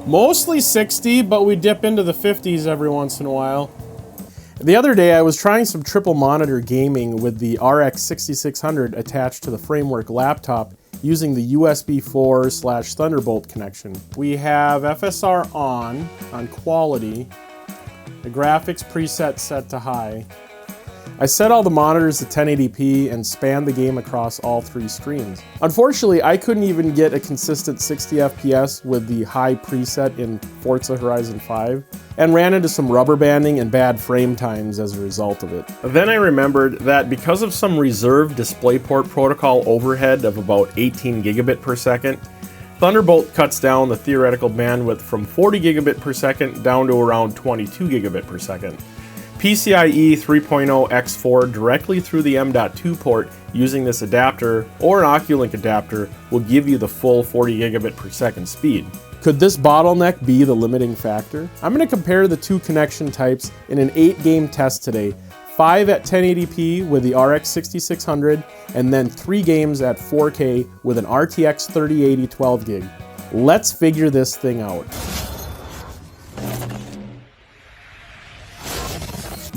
Mostly 60, but we dip into the 50s every once in a while. The other day I was trying some triple monitor gaming with the RX 6600 attached to the Framework laptop using the USB4 / Thunderbolt connection. We have FSR on quality, the graphics preset set to high. I set all the monitors to 1080p and spanned the game across all 3 screens. Unfortunately, I couldn't even get a consistent 60 FPS with the high preset in Forza Horizon 5, and ran into some rubber banding and bad frame times as a result of it. Then I remembered that because of some reserved DisplayPort protocol overhead of about 18 gigabit per second, Thunderbolt cuts down the theoretical bandwidth from 40 gigabit per second down to around 22 gigabit per second. PCIe 3.0 X4 directly through the m.2 port using this adapter or an Oculink adapter will give you the full 40 gigabit per second speed. Could this bottleneck be the limiting factor? I'm going to compare the 2 connection types in an 8-game test today. 5 at 1080p with the RX 6600 and then 3 games at 4K with an RTX 3080 12 gig. Let's figure this thing out.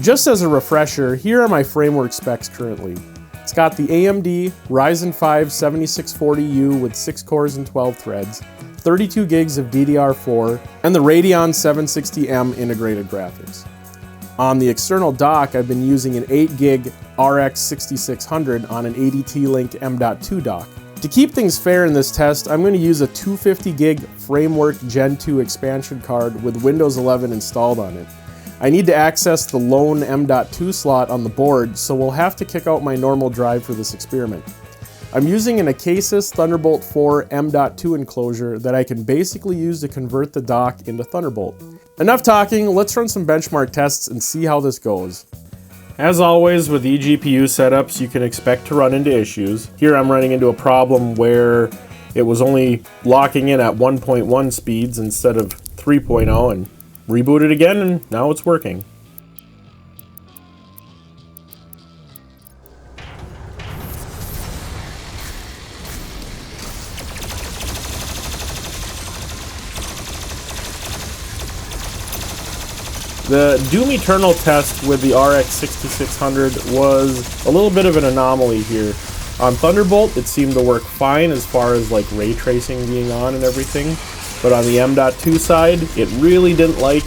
Just as a refresher, here are my Framework specs currently. It's got the AMD Ryzen 5 7640U with 6 cores and 12 threads, 32 gigs of DDR4, and the Radeon 760M integrated graphics. On the external dock, I've been using an 8 gig RX 6600 on an ADT-Link m.2 dock. To keep things fair in this test, I'm going to use a 250 gig Framework Gen 2 expansion card with Windows 11 installed on it. I need to access the lone m.2 slot on the board, so we'll have to kick out my normal drive for this experiment. I'm using an Acasis Thunderbolt 4 m.2 enclosure that I can basically use to convert the dock into Thunderbolt. Enough talking, let's run some benchmark tests and see how this goes. As always with eGPU setups, you can expect to run into issues. Here I'm running into a problem where it was only locking in at 1.1 speeds instead of 3.0 and reboot it again, and now it's working. The Doom Eternal test with the RX 6600 was a little bit of an anomaly here. On Thunderbolt, it seemed to work fine as far as like ray tracing being on and everything. But on the m.2 side, it really didn't like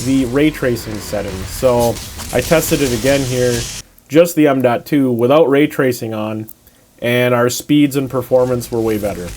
the ray tracing settings. So I tested it again here, just the m.2 without ray tracing on, and our speeds and performance were way better.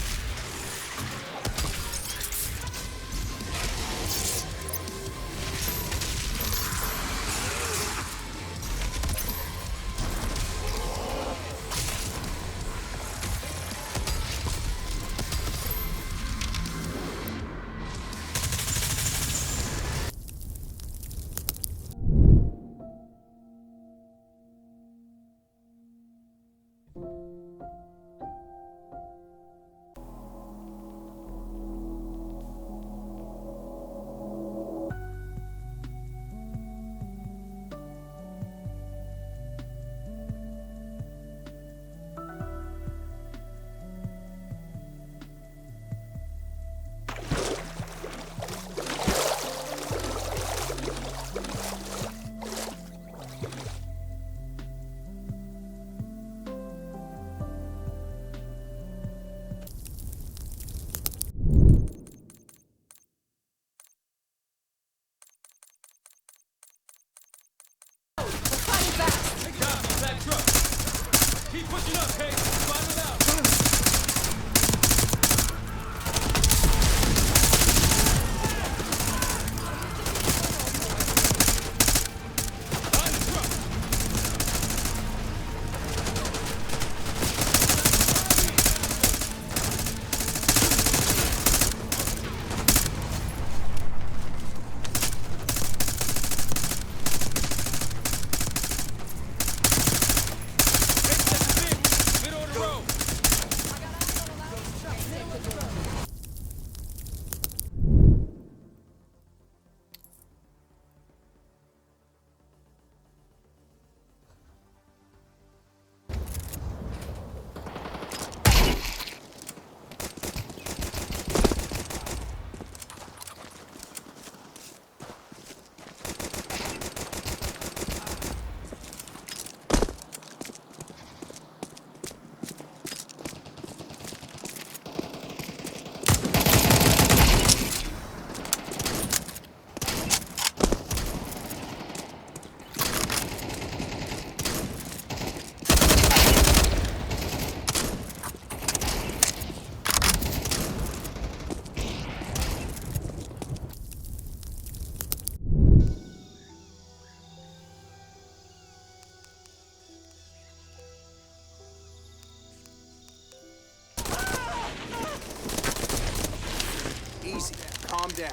Calm down.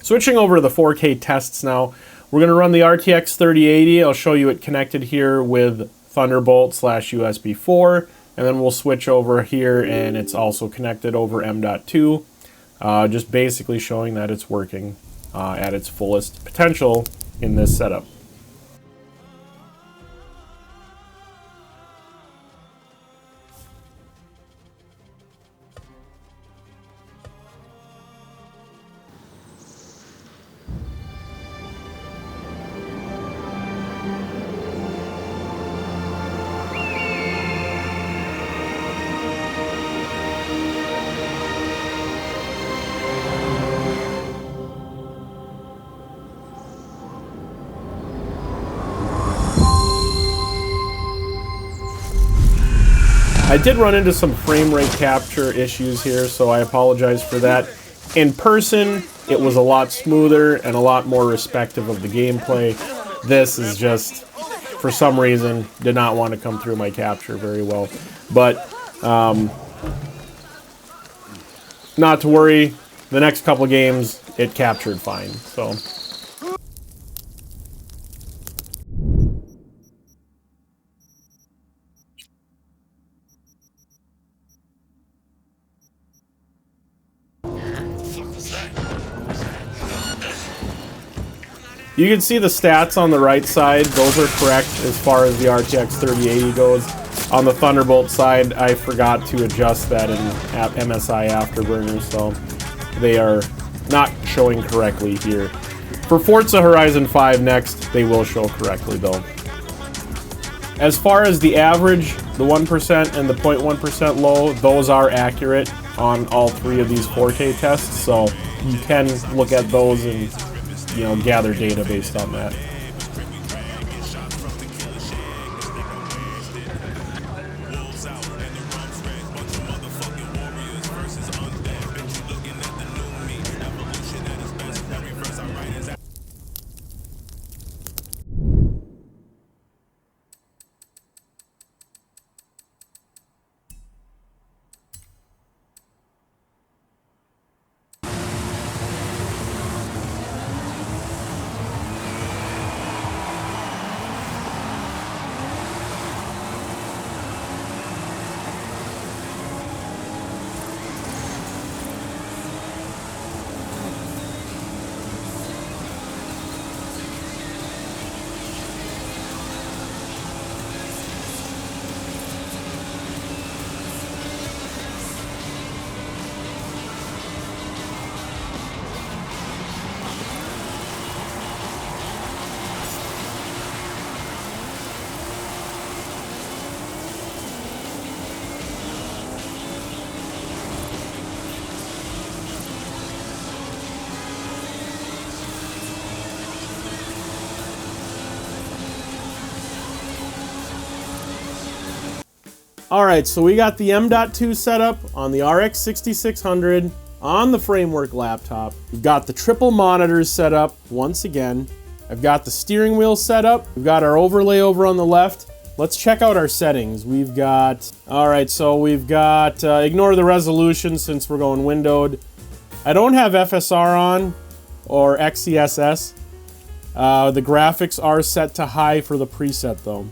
Switching over to the 4K tests now, we're going to run the RTX 3080. I'll show you it connected here with Thunderbolt / USB4, and then we'll switch over here and it's also connected over m.2, just basically showing that it's working at its fullest potential in this setup. I did run into some frame rate capture issues here, so I apologize for that. In person, it was a lot smoother and a lot more respective of the gameplay. This is just, for some reason, did not want to come through my capture very well. But, not to worry, the next couple games, it captured fine, so. You can see the stats on the right side. Those are correct as far as the RTX 3080 goes. On the Thunderbolt side, I forgot to adjust that in MSI Afterburner, so they are not showing correctly here. For Forza Horizon 5 next, they will show correctly though. As far as the average, the 1% and the 0.1% low, those are accurate on all three of these 4K tests, so you can look at those and gather data based on that. Alright, so we got the m.2 setup on the RX 6600 on the Framework laptop. We've got the triple monitors set up once again. I've got the steering wheel set up. We've got our overlay over on the left. Let's check out our settings. We've got, alright, so we've got, ignore the resolution since we're going windowed. I don't have FSR on or XeSS. The graphics are set to high for the preset though.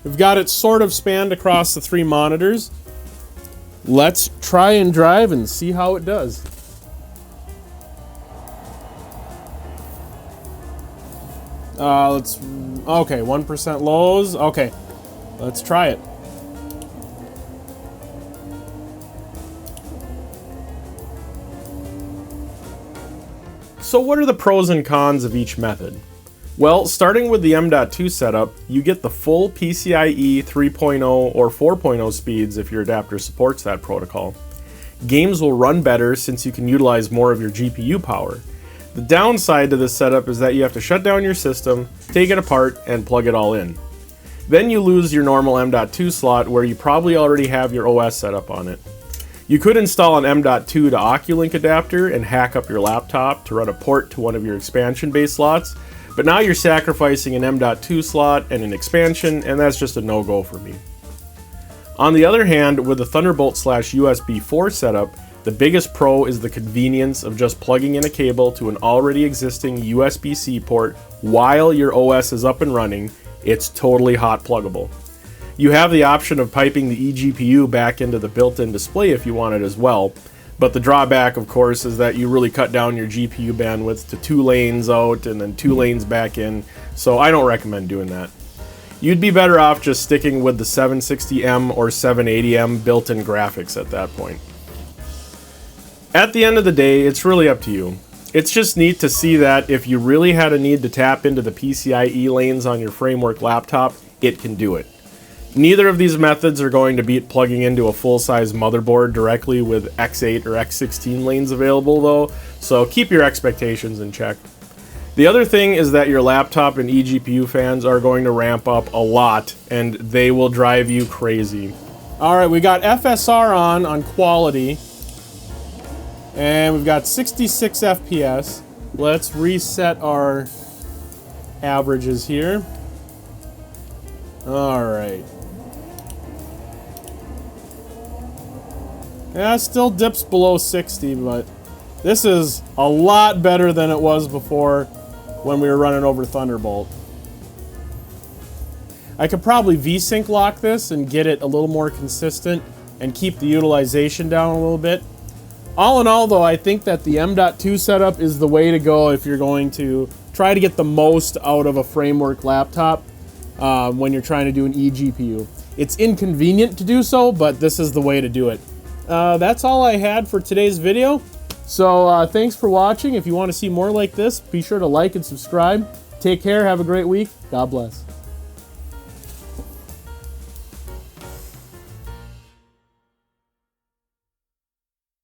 We've got it sort of spanned across the three monitors. Let's try and drive and see how it does. Okay, 1% lows. Okay, let's try it. So what are the pros and cons of each method? Well, starting with the m.2 setup, you get the full PCIe 3.0 or 4.0 speeds if your adapter supports that protocol. Games will run better since you can utilize more of your GPU power. The downside to this setup is that you have to shut down your system, take it apart, and plug it all in. Then you lose your normal m.2 slot where you probably already have your OS set up on it. You could install an m.2 to Oculink adapter and hack up your laptop to run a port to one of your expansion-based slots, but now you're sacrificing an m.2 slot and an expansion, and that's just a no-go for me. On the other hand, with the Thunderbolt / USB4 setup, the biggest pro is the convenience of just plugging in a cable to an already existing USB-C port while your OS is up and running. It's totally hot pluggable. You have the option of piping the eGPU back into the built-in display if you want it as well, but the drawback, of course, is that you really cut down your GPU bandwidth to 2 lanes out and then 2 lanes back in, so I don't recommend doing that. You'd be better off just sticking with the 760M or 780M built-in graphics at that point. At the end of the day, it's really up to you. It's just neat to see that if you really had a need to tap into the PCIe lanes on your Framework laptop, it can do it. Neither of these methods are going to beat plugging into a full-size motherboard directly with X8 or X16 lanes available though, so keep your expectations in check. The other thing is that your laptop and eGPU fans are going to ramp up a lot, and they will drive you crazy. Alright, we got FSR on quality, and we've got 66 FPS. Let's reset our averages here. Alright. Yeah, it still dips below 60, but this is a lot better than it was before when we were running over Thunderbolt. I could probably VSync lock this and get it a little more consistent and keep the utilization down a little bit. All in all though, I think that the m.2 setup is the way to go if you're going to try to get the most out of a Framework laptop when you're trying to do an eGPU. It's inconvenient to do so, but this is the way to do it. That's all I had for today's video. So thanks for watching. If you want to see more like this, be sure to like and subscribe. Take care. Have a great week. God bless.